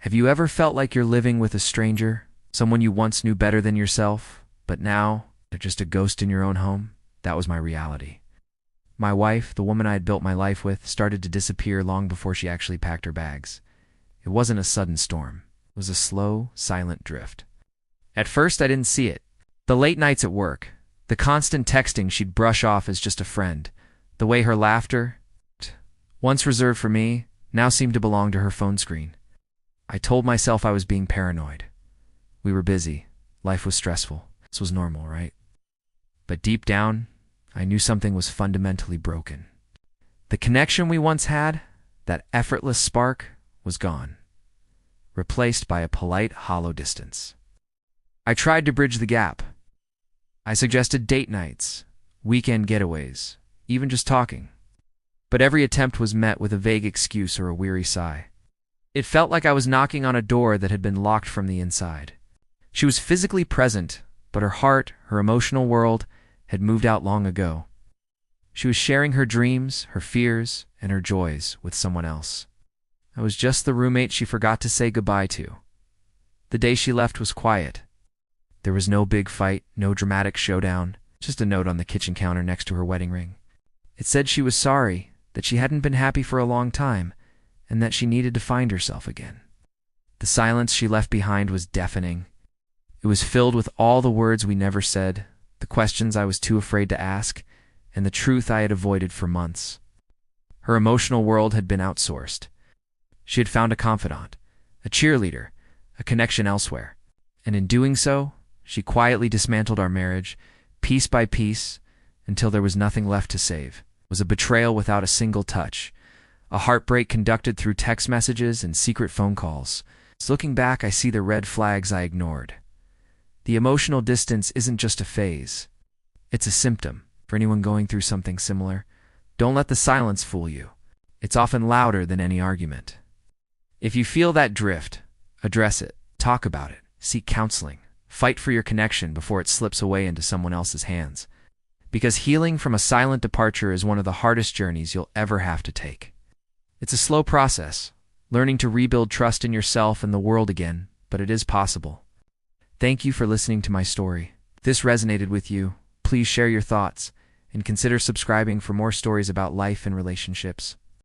Have you ever felt like you're living with a stranger, someone you once knew better than yourself, but now they're just a ghost in your own home? That was my reality. My wife, the woman I had built my life with, started to disappear long before she actually packed her bags. It wasn't a sudden storm. It was a slow, silent drift. At first, I didn't see it. The late nights at work, the constant texting she'd brush off as just a friend, the way her laughter, once reserved for me, now seemed to belong to her phone screen. I told myself I was being paranoid. We were busy. Life was stressful. This was normal, right? But deep down, I knew something was fundamentally broken. The connection we once had, that effortless spark, was gone, replaced by a polite, hollow distance. I tried to bridge the gap. I suggested date nights, weekend getaways, even just talking. But every attempt was met with a vague excuse or a weary sigh. It felt like I was knocking on a door that had been locked from the inside. She was physically present, but her heart, her emotional world, had moved out long ago. She was sharing her dreams, her fears, and her joys with someone else. I was just the roommate she forgot to say goodbye to. The day she left was quiet. There was no big fight, no dramatic showdown, just a note on the kitchen counter next to her wedding ring. It said she was sorry, that she hadn't been happy for a long time, and that she needed to find herself again. The silence she left behind was deafening. It was filled with all the words we never said, the questions I was too afraid to ask, and the truth I had avoided for months. Her emotional world had been outsourced. She had found a confidant, a cheerleader, a connection elsewhere, and in doing so, she quietly dismantled our marriage, piece by piece, until there was nothing left to save. It was a betrayal without a single touch, a heartbreak conducted through text messages and secret phone calls. Looking back, I see the red flags I ignored. The emotional distance isn't just a phase. It's a symptom. For anyone going through something similar, don't let the silence fool you. It's often louder than any argument. If you feel that drift, address it, talk about it, seek counseling, fight for your connection before it slips away into someone else's hands. Because healing from a silent departure is one of the hardest journeys you'll ever have to take. It's a slow process, learning to rebuild trust in yourself and the world again, but it is possible. Thank you for listening to my story. If this resonated with you, please share your thoughts and consider subscribing for more stories about life and relationships.